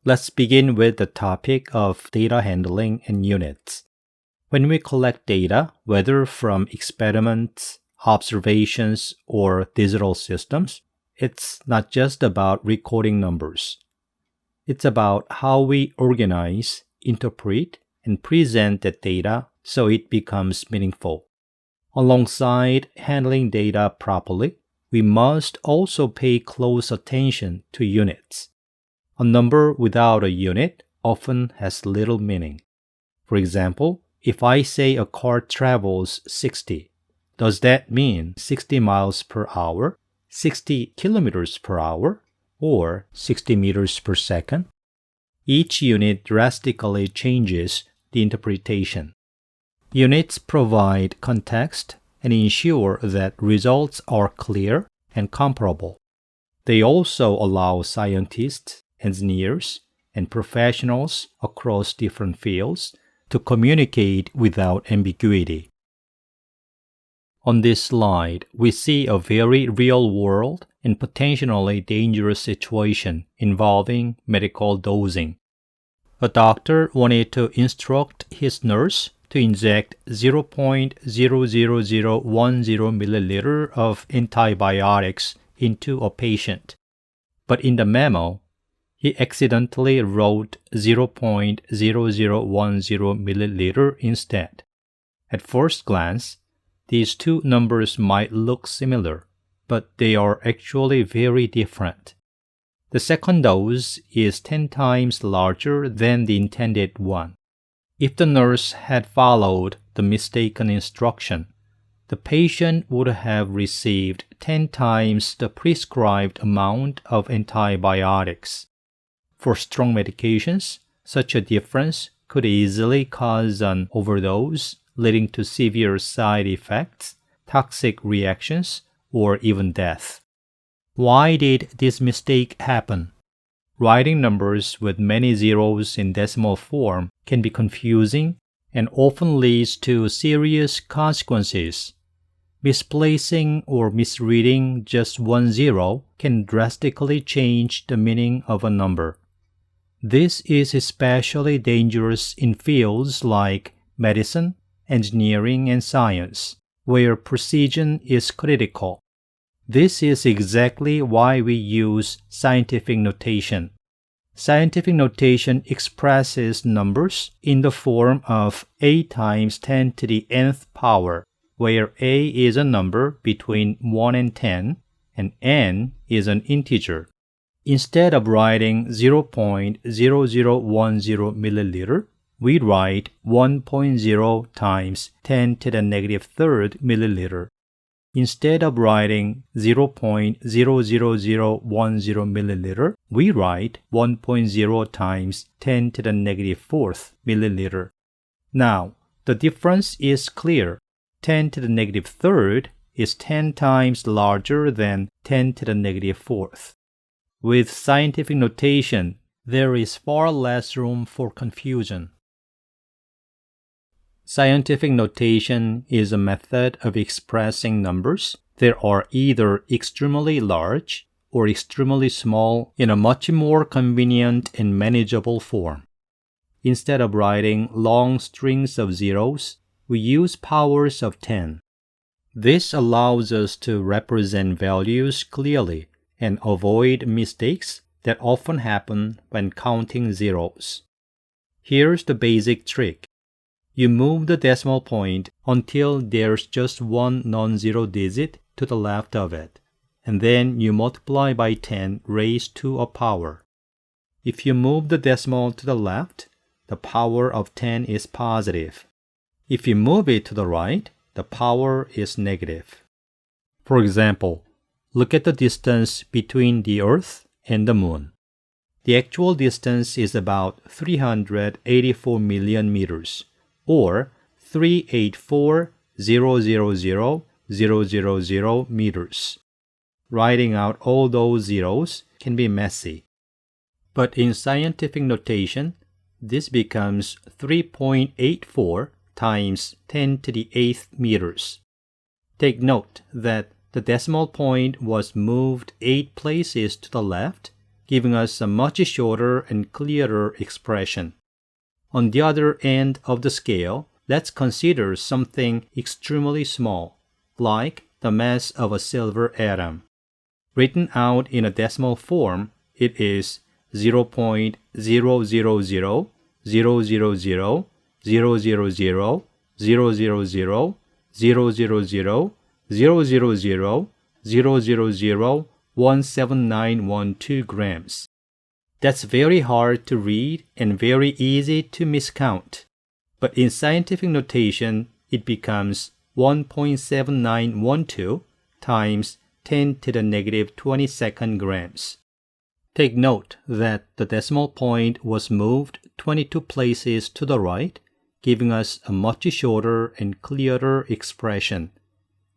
Let's begin with the topic of data handling and units. When we collect data, whether from experiments, observations, or digital systems, it's not just about recording numbers. It's about how we organize, interpret, and present that data so it becomes meaningful. Alongside handling data properly, we must also pay close attention to units. A number without a unit often has little meaning. For example, if I say a car travels 60, does that mean 60 miles per hour, 60 kilometers per hour, or 60 meters per second? Each unit drastically changes the interpretation. Units provide context and ensure that results are clear and comparable. They also allow scientists, engineers, and professionals across different fields to communicate without ambiguity. On this slide, we see a very real-world and potentially dangerous situation involving medical dosing. A doctor wanted to instruct his nurse to inject 0.00010 milliliter of antibiotics into a patient. But in the memo, he accidentally wrote 0.0010 milliliter instead. At first glance, these two numbers might look similar, but they are actually very different. The second dose is 10 times larger than the intended one. If the nurse had followed the mistaken instruction, the patient would have received 10 times the prescribed amount of antibiotics. For strong medications, such a difference could easily cause an overdose, leading to severe side effects, toxic reactions, or even death. Why did this mistake happen? Writing numbers with many zeros in decimal form can be confusing and often leads to serious consequences. Misplacing or misreading just one zero can drastically change the meaning of a number. This is especially dangerous in fields like medicine, engineering, and science, where precision is critical. This is exactly why we use scientific notation. Scientific notation expresses numbers in the form of a times 10 to the nth power, where a is a number between 1 and 10, and n is an integer. Instead of writing 0.0010 milliliter, we write 1.0 times 10 to the negative third milliliter. Instead of writing 0.00010 milliliter, we write 1.0 times 10 to the negative fourth milliliter. Now, the difference is clear. 10 to the negative third is 10 times larger than 10 to the negative fourth. With scientific notation, there is far less room for confusion. Scientific notation is a method of expressing numbers that are either extremely large or extremely small in a much more convenient and manageable form. Instead of writing long strings of zeros, we use powers of 10. This allows us to represent values clearly and avoid mistakes that often happen when counting zeros. Here's the basic trick. You move the decimal point until there's just one non-zero digit to the left of it, and then you multiply by 10 raised to a power. If you move the decimal to the left, the power of 10 is positive. If you move it to the right, the power is negative. For example, look at the distance between the Earth and the Moon. The actual distance is about 384 million meters, or 384,000,000 meters. Writing out all those zeros can be messy. But in scientific notation, this becomes 3.84 times 10 to the 8th meters. Take note that the decimal point was moved 8 places to the left giving us a much shorter and clearer expression. On the other end of the scale, let's consider something extremely small, like the mass of a silver atom. Written out in a decimal form, it is 0.00000000000000000000000000000000000000000000000000000000000000000000000000000000000000000000000000000000000000000000000000000000000000000000000000000000000000000000000000000000000000000000000000000000000000000000000000000000000000000000000000000000000000000000000000000000000000000000000000000000000000000000000000000000000000000000000000000000000000000000000000000But in scientific notation, it becomes 1.7912 times 10 to the negative 22nd grams. Take note that the decimal point was moved 22 places to the right, giving us a much shorter and clearer expression.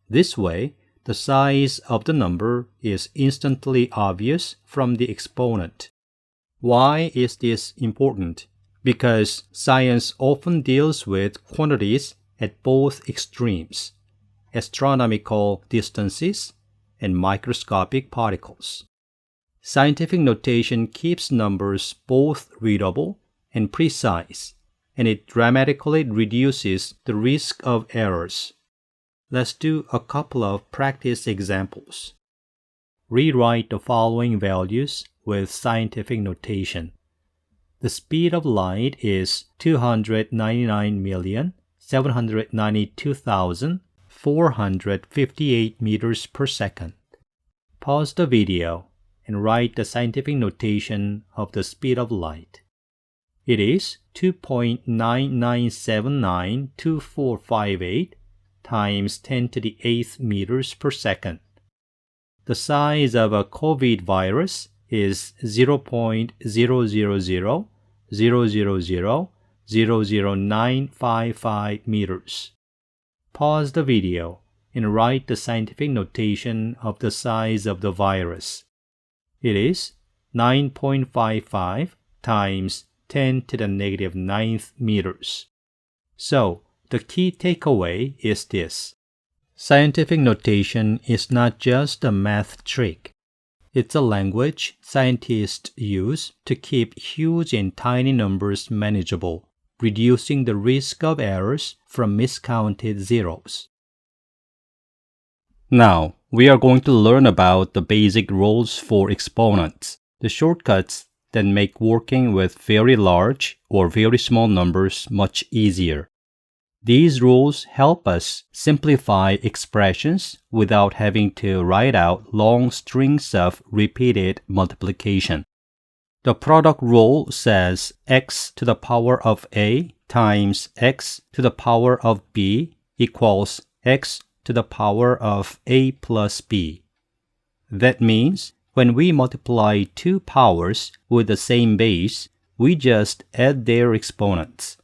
This way, the size of the number is instantly obvious from the exponent. Why is this important? Because science often deals with quantities at both extremes, astronomical distances and microscopic particles. Scientific notation keeps numbers both readable and precise, and it dramatically reduces the risk of errors. Let's do a couple of practice examples. Rewrite the following values with scientific notation. The speed of light is 299,792,458 meters per second. Pause the video and write the scientific notation of the speed of light. It is 2.99792458 times 10 to the 8th meters per second. The size of a COVID virus is 0.00000000955 meters. Pause the video and write the scientific notation of the size of the virus. It is 9.55 times 10 to the negative 9th meters. So, the key takeaway is this. Scientific notation is not just a math trick. It's a language scientists use to keep huge and tiny numbers manageable, reducing the risk of errors from miscounted zeros. Now, we are going to learn about the basic rules for exponents, the shortcuts that make working with very large or very small numbers much easier. These rules help us simplify expressions without having to write out long strings of repeated multiplication. The product rule says x to the power of a times x to the power of b equals x to the power of a plus b. That means when we multiply two powers with the same base, we just add their exponents.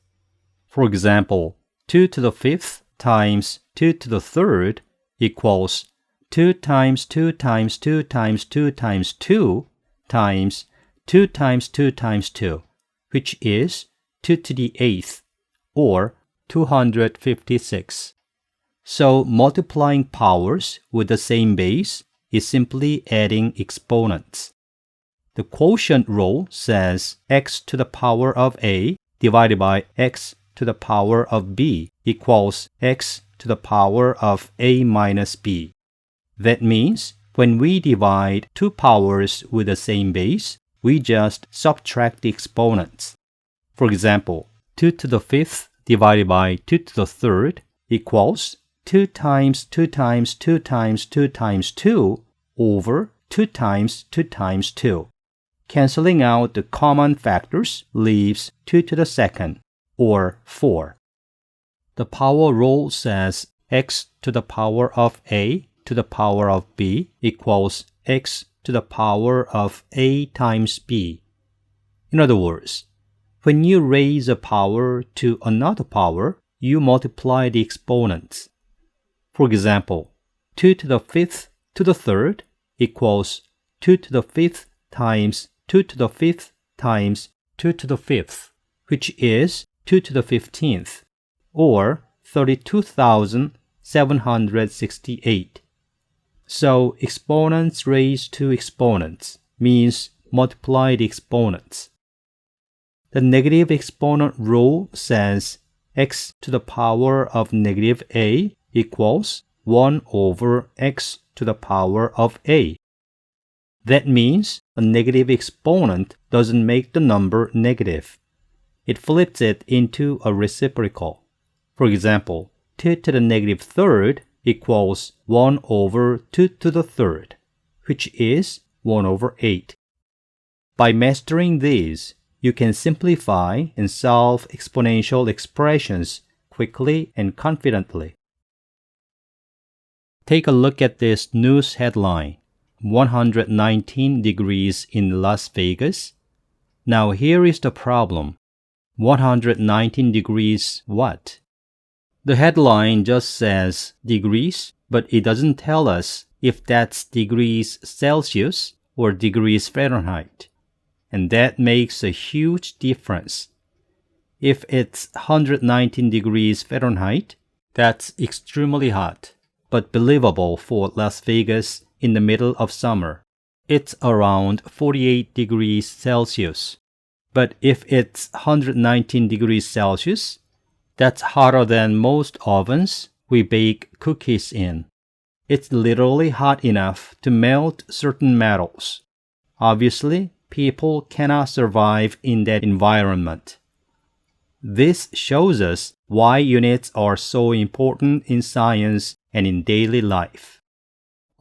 For example, 2 to the 5th times 2 to the 3rd equals 2 times 2 times 2 times 2 times 2 times 2 times 2 times 2, which is 2 to the 8th, or 256. So multiplying powers with the same base is simply adding exponents. The quotient rule says x to the power of a divided by x to the power of b equals x to the power of a minus b. That means when we divide two powers with the same base, we just subtract the exponents. For example, 2 to the 5th divided by 2 to the 3rd equals 2 times 2 times 2 times 2 times 2 over 2 times 2 times 2. Canceling out the common factors leaves 2 to the 2nd, or 4. The power rule says x to the power of a to the power of b equals x to the power of a times b. In other words, when you raise a power to another power, you multiply the exponents. For example, 2 to the 5th to the 3rd equals 2 to the 5th times 2 to the 5th times 2 to the 5th, which is 2 to the 15th, or 32,768. So exponents raised to exponents means multiply the exponents. The negative exponent rule says x to the power of negative a equals 1 over x to the power of a. That means a negative exponent doesn't make the number negative. It flips it into a reciprocal. For example, 2 to the negative third equals 1 over 2 to the third, which is 1 over 8. By mastering these, you can simplify and solve exponential expressions quickly and confidently. Take a look at this news headline, 119 degrees in Las Vegas. Now here is the problem. 119 degrees what? The headline just says degrees, but it doesn't tell us if that's degrees Celsius or degrees Fahrenheit. And that makes a huge difference. If it's 119 degrees Fahrenheit, that's extremely hot, but believable for Las Vegas in the middle of summer. It's around 48 degrees Celsius. But if it's 119 degrees Celsius, that's hotter than most ovens we bake cookies in. It's literally hot enough to melt certain metals. Obviously, people cannot survive in that environment. This shows us why units are so important in science and in daily life.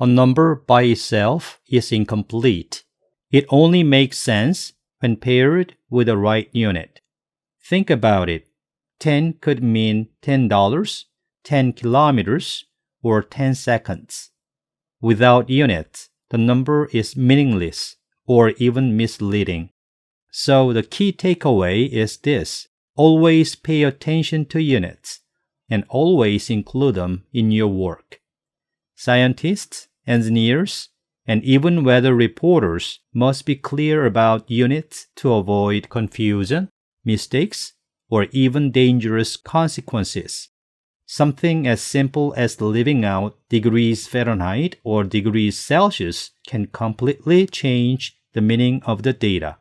A number by itself is incomplete. It only makes sense when paired with the right unit. Think about it. 10 could mean $10, 10 kilometers, or 10 seconds. Without units, the number is meaningless or even misleading. So the key takeaway is this: always pay attention to units and always include them in your work. Scientists, engineers, and even weather reporters must be clear about units to avoid confusion, mistakes, or even dangerous consequences. Something as simple as leaving out degrees Fahrenheit or degrees Celsius can completely change the meaning of the data.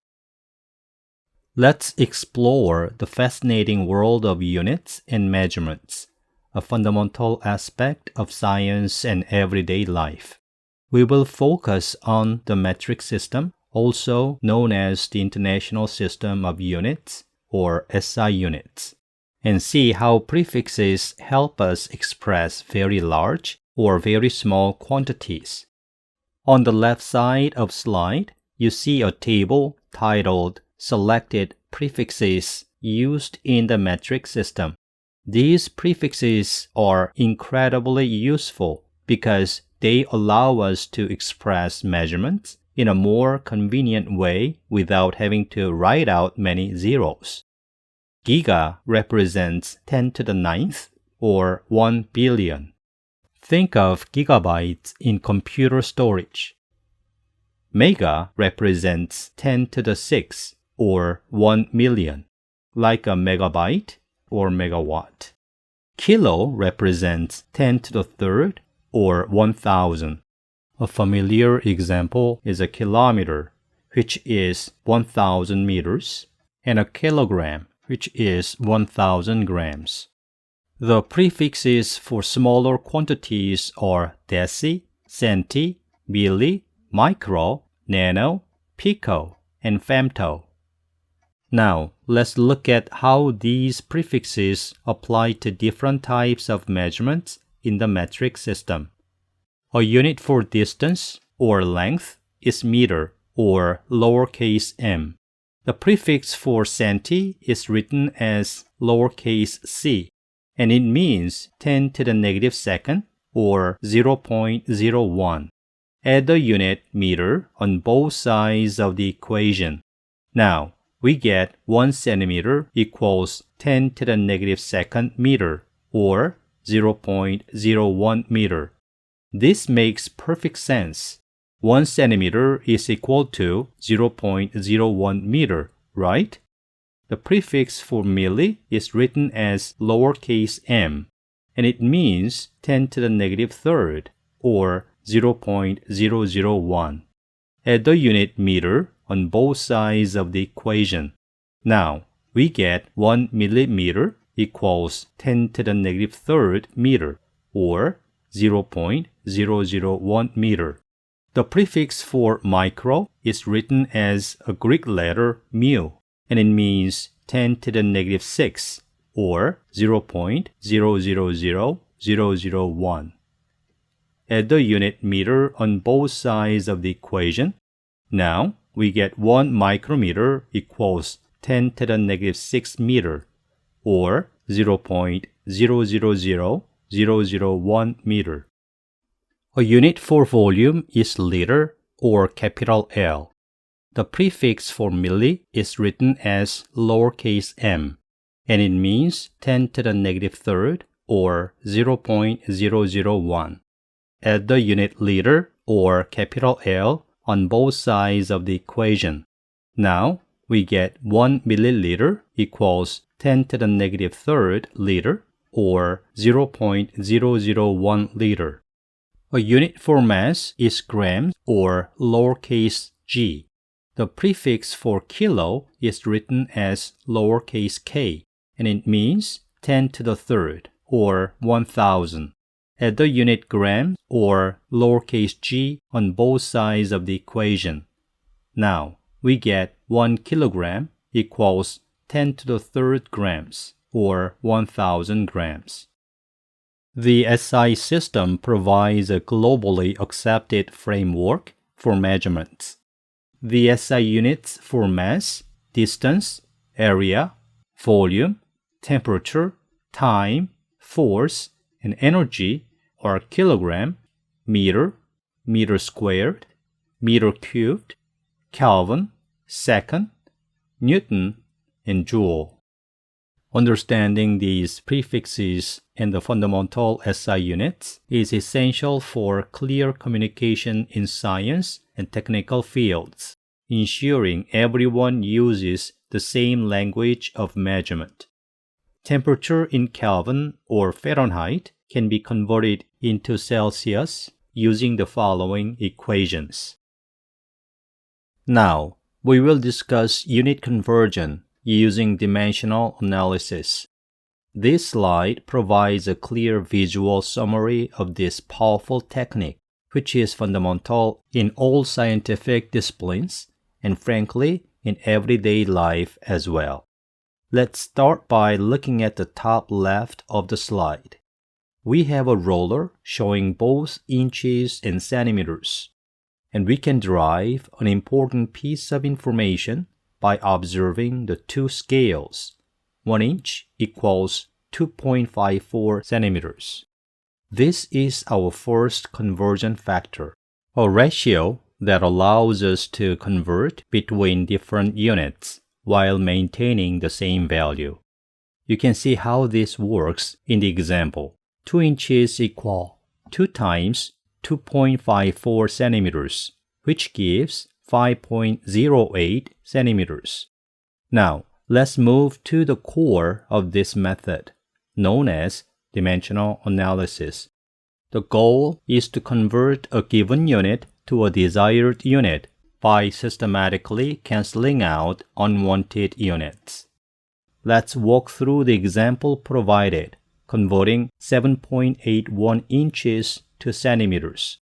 Let's explore the fascinating world of units and measurements, a fundamental aspect of science and everyday life. We will focus on the metric system, also known as the International System of Units, or SI units, and see how prefixes help us express very large or very small quantities. On the left side of slide, you see a table titled Selected Prefixes Used in the Metric System. These prefixes are incredibly useful because they allow us to express measurements in a more convenient way without having to write out many zeros. Giga represents 10 to the 9th, or 1 billion. Think of gigabytes in computer storage. Mega represents 10 to the 6th, or 1 million, like a megabyte or megawatt. Kilo represents 10 to the 3rd, or 1,000. A familiar example is a kilometer, which is 1,000 meters, and a kilogram, which is 1,000 grams. The prefixes for smaller quantities are deci, centi, milli, micro, nano, pico, and femto. Now, let's look at how these prefixes apply to different types of measurements in the metric system. A unit for distance or length is meter, or lowercase m. The prefix for centi is written as lowercase c, and it means 10 to the negative second, or 0.01. Add the unit meter on both sides of the equation. Now, we get 1 centimeter equals 10 to the negative second meter, or 0.01 meter. This makes perfect sense. 1 centimeter is equal to 0.01 meter, right? The prefix for milli is written as lowercase m, and it means 10 to the negative third, or 0.001. Add the unit meter on both sides of the equation. Now, we get 1 millimeter equals 10 to the negative third meter, or 0.001 meter. The prefix for micro is written as a Greek letter mu, and it means 10 to the negative 6, or 0.000001. Add the unit meter on both sides of the equation. Now, we get 1 micrometer equals 10 to the negative 6 meter, or 0.000001 meter. A unit for volume is liter, or capital L. The prefix for milli is written as lowercase m, and it means 10 to the negative third, or 0.001. Add the unit liter, or capital L, on both sides of the equation. Now, we get 1 milliliter equals 10 to the negative third liter, or 0.001 liter. A unit for mass is grams, or lowercase g. The prefix for kilo is written as lowercase k, and it means 10 to the third, or 1000. Add the unit gram, or lowercase g, on both sides of the equation. Now, we get 1 kilogram equals 10 to the third grams, or 1000 grams. The SI system provides a globally accepted framework for measurements. The SI units for mass, distance, area, volume, temperature, time, force, and energy are kilogram, meter, meter squared, meter cubed, Kelvin, second, Newton, and joule. Understanding these prefixes and the fundamental SI units is essential for clear communication in science and technical fields, ensuring everyone uses the same language of measurement. Temperature in Kelvin or Fahrenheit can be converted into Celsius using the following equations. Now, we will discuss unit conversion using dimensional analysis. This slide provides a clear visual summary of this powerful technique, which is fundamental in all scientific disciplines and frankly in everyday life as well. Let's start by looking at the top left of the slide. We have a ruler showing both inches and centimeters, and we can derive an important piece of information by observing the two scales. 1 inch equals 2.54 centimeters. This is our first conversion factor, a ratio that allows us to convert between different units while maintaining the same value. You can see how this works in the example. 2 inches equal 2 times 2.54 centimeters, which gives 5.08 centimeters. Now, let's move to the core of this method, known as dimensional analysis. The goal is to convert a given unit to a desired unit by systematically canceling out unwanted units. Let's walk through the example provided, converting 7.81 inches to centimeters.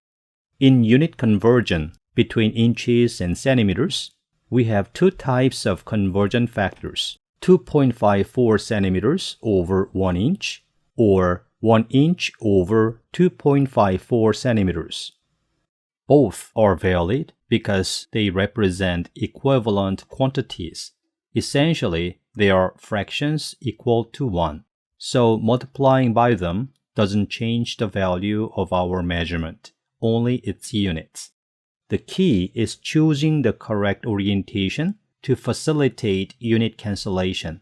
In unit conversion between inches and centimeters, we have two types of conversion factors, 2.54 centimeters over 1 inch, or 1 inch over 2.54 centimeters. Both are valid because they represent equivalent quantities. Essentially, they are fractions equal to 1, so multiplying by them doesn't change the value of our measurement, only its units. The key is choosing the correct orientation to facilitate unit cancellation.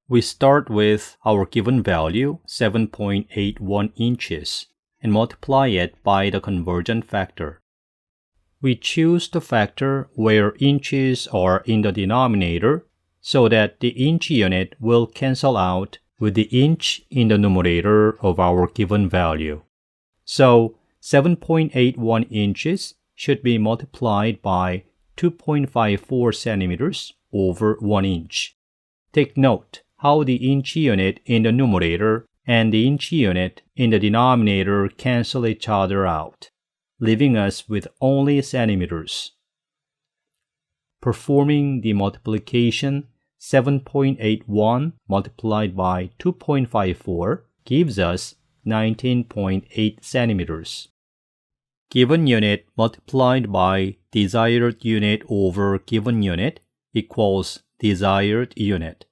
We start with our given value, 7.81 inches, and multiply it by the conversion factor. We choose the factor where inches are in the denominator so that the inch unit will cancel out with the inch in the numerator of our given value. So, 7.81 inches should be multiplied by 2.54 centimeters over 1 inch. Take note how the inch unit in the numerator and the inch unit in the denominator cancel each other out, leaving us with only centimeters. Performing the multiplication, 7.81 multiplied by 2.54 gives us 19.8 centimeters. Given unit multiplied by desired unit over given unit equals desired unit.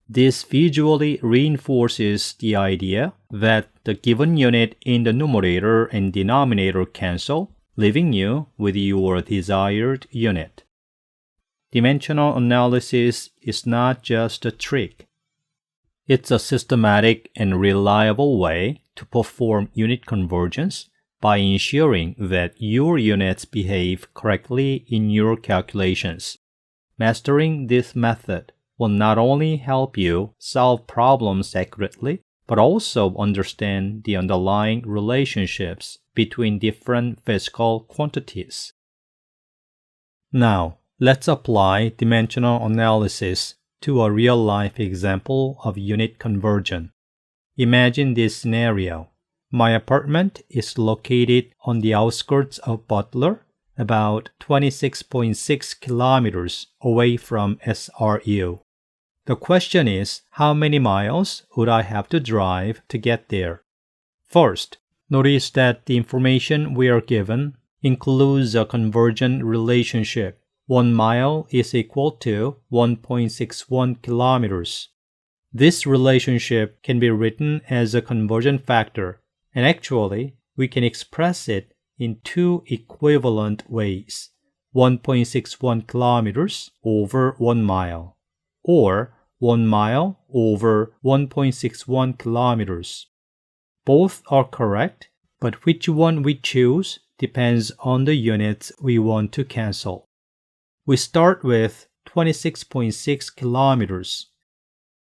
This visually reinforces the idea that the given unit in the numerator and denominator cancel, leaving you with your desired unit. Dimensional analysis is not just a trick. It's a systematic and reliable way to perform unit convergence by ensuring that your units behave correctly in your calculations. Mastering this method will not only help you solve problems accurately, but also understand the underlying relationships between different physical quantities. Now, let's apply dimensional analysis to a real-life example of unit conversion. Imagine this scenario. My apartment is located on the outskirts of Butler, about 26.6 kilometers away from SRU. The question is, how many miles would I have to drive to get there? First, notice that the information we are given includes a convergent relationship. 1 mile is equal to 1.61 kilometers. This relationship can be written as a conversion factor, and actually, we can express it in two equivalent ways, 1.61 kilometers over 1 mile, or 1 mile over 1.61 kilometers. Both are correct, but which one we choose depends on the units we want to cancel. We start with 26.6 kilometers.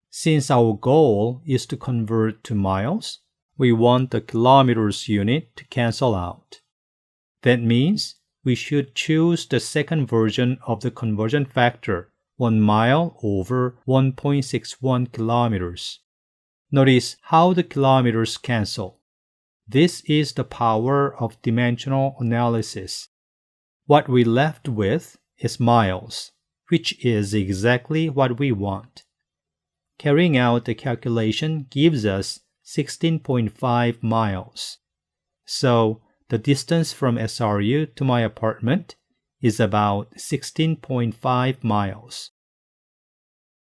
Since our goal is to convert to miles, we want the kilometers unit to cancel out. That means we should choose the second version of the conversion factor, 1 mile over 1.61 kilometers. Notice how the kilometers cancel. This is the power of dimensional analysis. What we left with is miles, which is exactly what we want. Carrying out the calculation gives us 16.5 miles. So, the distance from SRU to my apartment is about 16.5 miles.